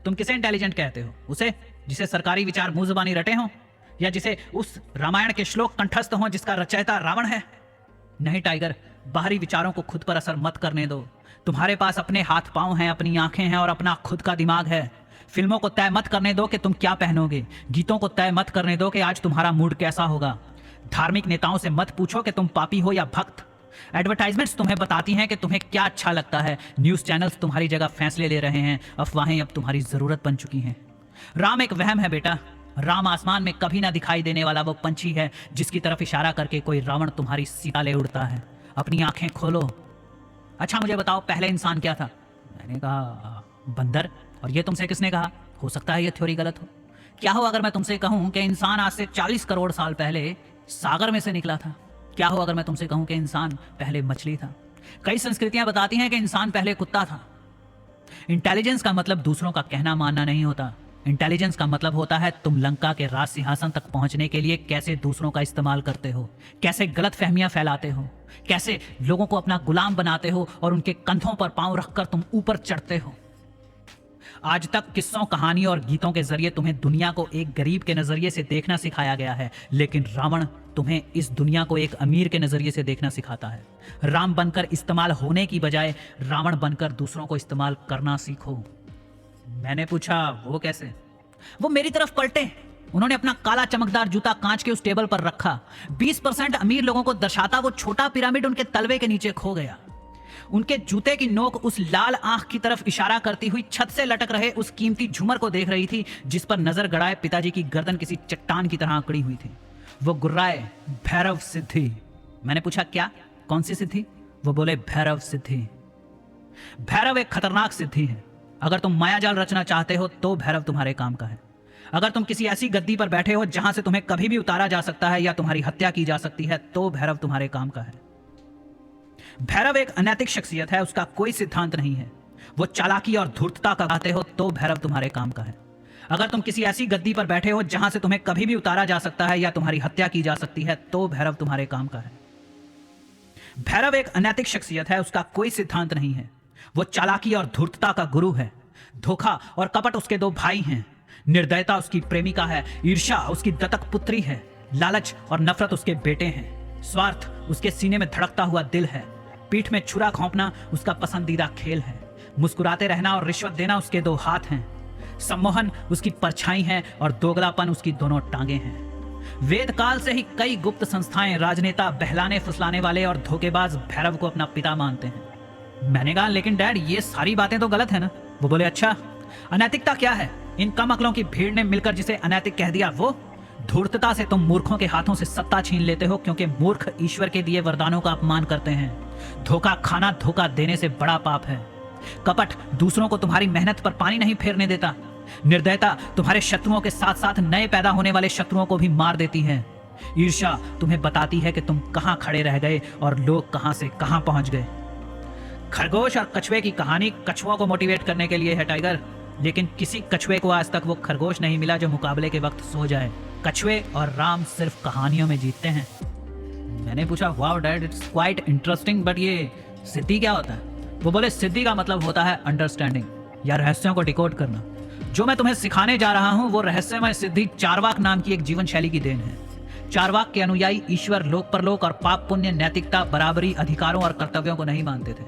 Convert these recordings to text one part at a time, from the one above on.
तुम किसे इंटेलिजेंट कहते हो? उसे जिसे सरकारी विचार मुंह जुबानी रटे हों, या जिसे उस रामायण के श्लोक कंठस्थ हों जिसका रचयिता रावण है? नहीं टाइगर, बाहरी विचारों को खुद पर असर मत करने दो। तुम्हारे पास अपने हाथ पांव हैं, अपनी आंखें हैं और अपना खुद का दिमाग है। फिल्मों को तय मत करने दो कि तुम क्या पहनोगे, गीतों को तय मत करने दो कि आज तुम्हारा मूड कैसा होगा। धार्मिक नेताओं से मत पूछो कि तुम पापी हो या भक्त। एडवर्टाइजमेंट्स तुम्हें बताती हैं कि तुम्हें क्या अच्छा लगता है। न्यूज़ चैनल्स तुम्हारी जगह फैसले ले रहे हैं। अफवाहें अब तुम्हारी जरूरत बन चुकी हैं। राम एक वहम है बेटा। राम आसमान में कभी ना दिखाई देने वाला वो पंछी है जिसकी तरफ इशारा करके कोई रावण तुम्हारी सीता ले उड़ता है। अपनी आंखें खोलो। अच्छा मुझे बताओ, पहले इंसान क्या था? मैंने कहा बंदर। और ये तुमसे किसने कहा? हो सकता है ये थ्योरी गलत हो। क्या हो अगर मैं तुमसे कहूं कि इंसान आज से 40 करोड़ साल पहले सागर में से निकला था? क्या हो अगर मैं तुमसे कहूं कि इंसान पहले मछली था? कई संस्कृतियां बताती हैं कि इंसान पहले कुत्ता था। इंटेलिजेंस का मतलब दूसरों का कहना मानना नहीं होता। इंटेलिजेंस का मतलब होता है तुम लंका के राज सिंहासन तक पहुंचने के लिए कैसे दूसरों का इस्तेमाल करते हो, कैसे गलत फहमियां फैलाते हो, कैसे लोगों को अपना गुलाम बनाते हो और उनके कंधों पर पांव रखकर तुम ऊपर चढ़ते हो। आज तक किस्सों, कहानी और गीतों के जरिए तुम्हें दुनिया को एक गरीब के नजरिए से देखना सिखाया गया है, लेकिन रावण तुम्हें इस दुनिया को एक अमीर के नजरिए से देखना सिखाता है। राम बनकर इस्तेमाल होने की बजाय रावण बनकर दूसरों को इस्तेमाल करना सीखो। मैंने पूछा वो कैसे? वो मेरी तरफ पलटे। उन्होंने अपना काला चमकदार जूता कांच के उस टेबल पर रखा। 20% अमीर लोगों को दर्शाता वो छोटा पिरामिड उनके तलवे के नीचे खो गया। उनके जूते की नोक उस लाल आंख की तरफ इशारा करती हुई छत से लटक रहे उस कीमती झूमर को देख रही थी जिस पर नजर गड़ाए पिताजी की गर्दन किसी चट्टान की तरह अकड़ी हुई थी। वो गुर्राए भैरव सिद्धि। मैंने पूछा क्या? कौन सी सिद्धि? वो बोले भैरव सिद्धि। भैरव एक खतरनाक सिद्धि है। अगर तुम मायाजाल रचना चाहते हो तो भैरव तुम्हारे काम का है। अगर तुम किसी ऐसी गद्दी पर बैठे हो जहां से तुम्हें कभी भी उतारा जा सकता है या तुम्हारी हत्या की जा सकती है तो भैरव तुम्हारे काम का है। भैरव एक अनैतिक शख्सियत है, उसका कोई सिद्धांत नहीं है। वो चालाकी और धूर्तता का गाते हो तो भैरव तुम्हारे काम का है। अगर तुम किसी ऐसी गद्दी पर बैठे हो जहां से तुम्हें कभी भी उतारा जा सकता है या तुम्हारी हत्या की जा सकती है तो भैरव तुम्हारे काम का है। भैरव एक अनैतिक शख्सियत है, उसका कोई सिद्धांत नहीं है। वो चालाकी और धूर्तता का गुरु है। धोखा और कपट उसके दो भाई हैं। निर्दयता उसकी प्रेमिका है। ईर्ष्या उसकी दत्तक पुत्री है। लालच और नफरत उसके बेटे हैं। स्वार्थ उसके सीने में धड़कता हुआ दिल है। पीठ में छुरा घोंपना उसका पसंदीदा खेल है। मुस्कुराते रहना और रिश्वत देना उसके दो हाथ हैं। सम्मोहन उसकी परछाई है और दोगलापन उसकी दोनों टांगे हैं। वेद काल से ही कई गुप्त संस्थाएं, राजनेता, बहलाने फुसलाने वाले और धोखेबाज भैरव को अपना पिता मानते हैं। मैंने कहा लेकिन डैड ये सारी बातें तो गलत है ना? वो बोले अच्छा, अनैतिकता क्या है? इन कम अकलों की भीड़ ने मिलकर जिसे अनैतिक कह दिया वो। धूर्तता से तुम मूर्खों के हाथों से सत्ता छीन लेते हो क्योंकि मूर्ख ईश्वर के दिए वरदानों का अपमान करते हैं। धोखा खाना धोखा देने से बड़ा पाप है। कपट दूसरों को तुम्हारी मेहनत पर पानी नहीं फेरने देता। निर्दयता तुम्हारे शत्रुओं के साथ साथ नए पैदा होने वाले शत्रुओं को भी मार देती है। ईर्ष्या तुम्हें बताती है कि तुम कहां खड़े रह गए और लोग कहां से कहां पहुंच गए। खरगोश और कछुए की कहानी कछुओं को मोटिवेट करने के लिए है टाइगर, लेकिन किसी कछुए को आज तक वो खरगोश नहीं मिला जो मुकाबले के वक्त सो जाए। कछुए और राम सिर्फ कहानियों में जीतते हैं। मैंने पूछा wow dad, it's quite interesting, but ये सिद्धि क्या होता है? वो बोले सिद्धि का मतलब होता है अंडरस्टैंडिंग या रहस्यों को डिकोड करना। जो मैं तुम्हें सिखाने जा रहा हूं वो रहस्यमय सिद्धि चारवाक नाम की एक जीवन शैली की देन है। चारवाक के अनुयायी ईश्वर, लोक परलोक और पाप पुण्य, नैतिकता, बराबरी, अधिकारों और कर्तव्यों को नहीं मानते थे।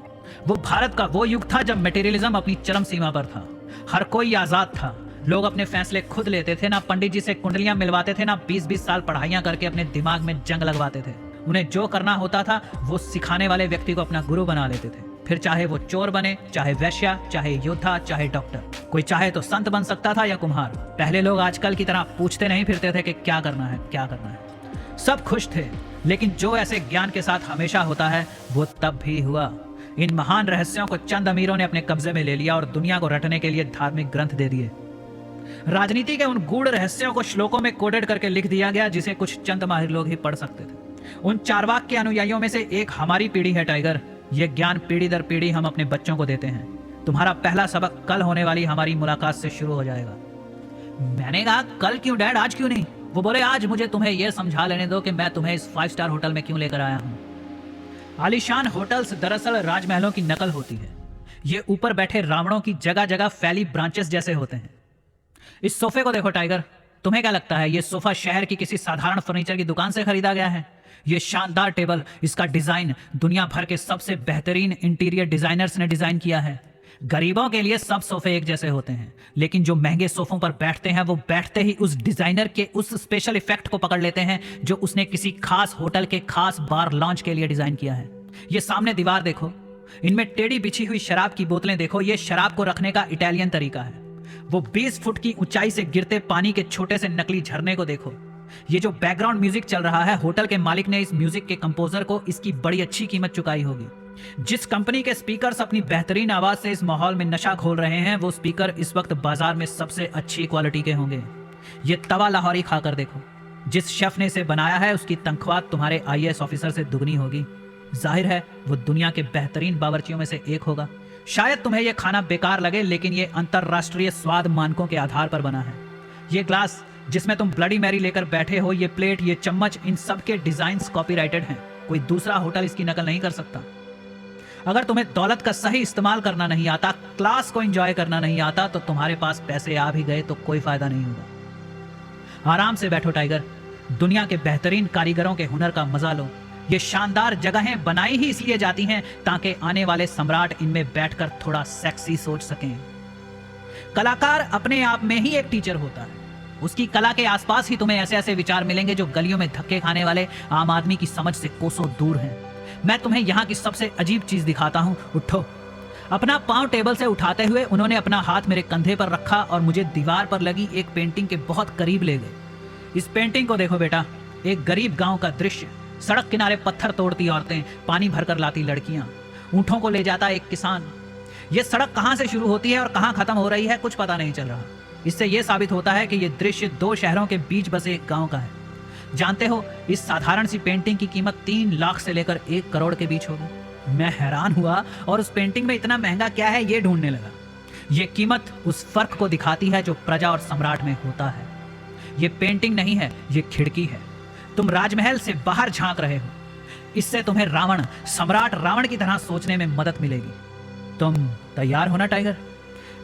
वो भारत का वो युग था जब मटेरियलिज्म अपनी चरम सीमा पर था। हर कोई आजाद था। लोग अपने फैसले खुद लेते थे। ना पंडित जी से कुंडलियां मिलवाते थे, ना 20-20 साल पढ़ाइयां करके अपने दिमाग में जंग लगवाते थे। उन्हें जो करना होता था वो सिखाने वाले व्यक्ति को अपना गुरु बना लेते थे। फिर चाहे वो चोर बने, चाहे वैश्या, चाहे योद्धा, चाहे डॉक्टर, कोई चाहे तो संत बन सकता था या कुम्हार। पहले लोग आजकल की तरह पूछते नहीं फिरते थे कि क्या करना है, क्या करना है। सब खुश थे, लेकिन जो ऐसे ज्ञान के साथ हमेशा होता है वो तब भी हुआ। इन महान रहस्यों को चंद अमीरों ने अपने कब्जे में ले लिया और दुनिया को रटने के लिए धार्मिक ग्रंथ दे दिए। राजनीति के उन गूढ़ रहस्यों को श्लोकों में कोडेड करके लिख दिया गया जिसे कुछ चंद माहिर लोग ही पढ़ सकते थे। उन चारवाक के अनुयायियों में से एक हमारी पीढ़ी है टाइगर। ये ज्ञान पीढ़ी दर पीढ़ी हम अपने बच्चों को देते हैं। तुम्हारा पहला सबक कल होने वाली हमारी मुलाकात से शुरू हो जाएगा। मैंने कहा कल क्यों डैड, आज क्यों नहीं? वो बोले आज मुझे तुम्हें यह समझा लेने दो कि मैं तुम्हें इस 5 स्टार होटल में क्यों लेकर आया हूँ। आलीशान होटल्स दरअसल राजमहलों की नकल होती है। ये ऊपर बैठे रावणों की जगह जगह फैली ब्रांचेस जैसे होते हैं। इस सोफे को देखो टाइगर, तुम्हें क्या लगता है ये सोफा शहर की किसी साधारण फर्नीचर की दुकान से खरीदा गया है? ये शानदार टेबल, इसका डिजाइन दुनिया भर के सबसे बेहतरीन इंटीरियर डिजाइनर्स ने डिजाइन किया है। गरीबों के लिए सब सोफे एक जैसे होते हैं, लेकिन जो महंगे सोफों पर बैठते हैं वो बैठते ही उस डिजाइनर के उस स्पेशल इफेक्ट को पकड़ लेते हैं जो उसने किसी खास होटल के खास बार लॉन्च के लिए डिजाइन किया है। ये सामने दीवार देखो, इनमें टेढ़ी बिछी हुई शराब की बोतलें देखो। ये शराब को रखने का इटालियन तरीका है। वो 20 फुट की ऊंचाई से गिरते पानी के छोटे से नकली झरने को देखो। ये जो बैकग्राउंड म्यूजिक चल रहा है, होटल के मालिक ने इस म्यूजिक के कंपोजर को इसकी बड़ी अच्छी कीमत चुकाई होगी। जिस कंपनी के स्पीकर्स अपनी बेहतरीन आवाज से इस माहौल में नशा घोल रहे हैं, वो स्पीकर इस वक्त बाजार में सबसे अच्छी क्वालिटी के होंगे। ये तवा लाहौरी खाकर देखो, जिस शेफ ने इसे बनाया है उसकी तनख्वाह तुम्हारे IAS ऑफिसर से दुगनी होगी। जाहिर है वो दुनिया के बेहतरीन बावर्चियों में से एक होगा। शायद तुम्हें यह खाना बेकार लगे, लेकिन ये अंतरराष्ट्रीय स्वाद मानकों के आधार पर बना है। ये ग्लास जिसमें तुम ब्लडी मैरी लेकर बैठे हो, ये प्लेट, ये चम्मच, इन सब के डिजाइन्स कॉपीराइटेड हैं। कोई दूसरा होटल इसकी नकल नहीं कर सकता। अगर तुम्हें दौलत का सही इस्तेमाल करना नहीं आता, क्लास को एंजॉय करना नहीं आता, तो तुम्हारे पास पैसे आ भी गए तो कोई फायदा नहीं होगा। आराम से बैठो टाइगर, दुनिया के बेहतरीन कारीगरों के हुनर का मजा लो। ये शानदार जगहें बनाई ही इसलिए जाती हैं ताकि आने वाले सम्राट इनमें बैठकर थोड़ा सेक्सी सोच सकें। कलाकार अपने आप में ही एक टीचर होता है। उसकी कला के आसपास ही तुम्हें ऐसे ऐसे विचार मिलेंगे जो गलियों में धक्के खाने वाले आम आदमी की समझ से कोसों दूर हैं। मैं तुम्हें यहाँ की सबसे अजीब चीज दिखाता हूँ। उठो। अपना पांव टेबल से उठाते हुए उन्होंने अपना हाथ मेरे कंधे पर रखा और मुझे दीवार पर लगी एक पेंटिंग के बहुत करीब ले गए। इस पेंटिंग को देखो बेटा, एक गरीब गांव का दृश्य। सड़क किनारे पत्थर तोड़ती औरतें, पानी भरकर लाती लड़कियां, ऊंटों को ले जाता एक किसान। ये सड़क कहां से शुरू होती है और कहां खत्म हो रही है कुछ पता नहीं चल रहा। इससे यह साबित होता है कि यह दृश्य 2 शहरों के बीच बसे एक गांव का है। जानते हो, इस साधारण सी पेंटिंग की कीमत 3 लाख से लेकर 1 करोड़ के बीच होगी। मैं हैरान हुआ और उस पेंटिंग में इतना महंगा क्या है ये ढूंढने लगा। यह कीमत उस फर्क को दिखाती है जो प्रजा और सम्राट में होता है। यह पेंटिंग नहीं है, यह खिड़की है। तुम राजमहल से बाहर झांक रहे हो। इससे तुम्हें रावण, सम्राट रावण की तरह सोचने में मदद मिलेगी। तुम तैयार हो ना टाइगर?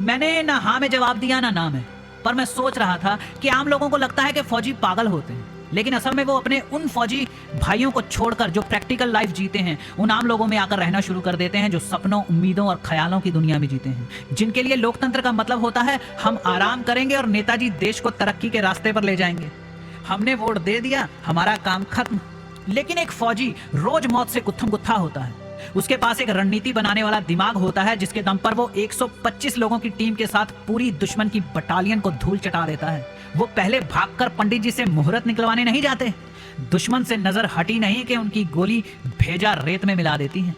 मैंने ना हाँ में जवाब दिया ना में, पर मैं सोच रहा था कि आम लोगों को लगता है कि फौजी पागल होते हैं, लेकिन असल में वो अपने उन फौजी भाइयों को छोड़कर जो प्रैक्टिकल लाइफ जीते हैं, उन आम लोगों में आकर रहना शुरू कर देते हैं जो सपनों, उम्मीदों और ख्यालों की दुनिया में जीते हैं, जिनके लिए लोकतंत्र का मतलब होता है हम आराम करेंगे और नेताजी देश को तरक्की के रास्ते पर ले जाएंगे। हमने वोट दे दिया, हमारा काम खत्म। लेकिन एक फौजी रोज मौत से गुत्थम गुत्था होता है। उसके पास एक रणनीति बनाने वाला दिमाग होता है जिसके दम पर वो 125 लोगों की टीम के साथ पूरी दुश्मन की बटालियन को धूल चटा देता है। वो पहले भागकर पंडित जी से मुहूर्त निकलवाने नहीं जाते। दुश्मन से नजर हटी नहीं कि उनकी गोली भेजा रेत में मिला देती है।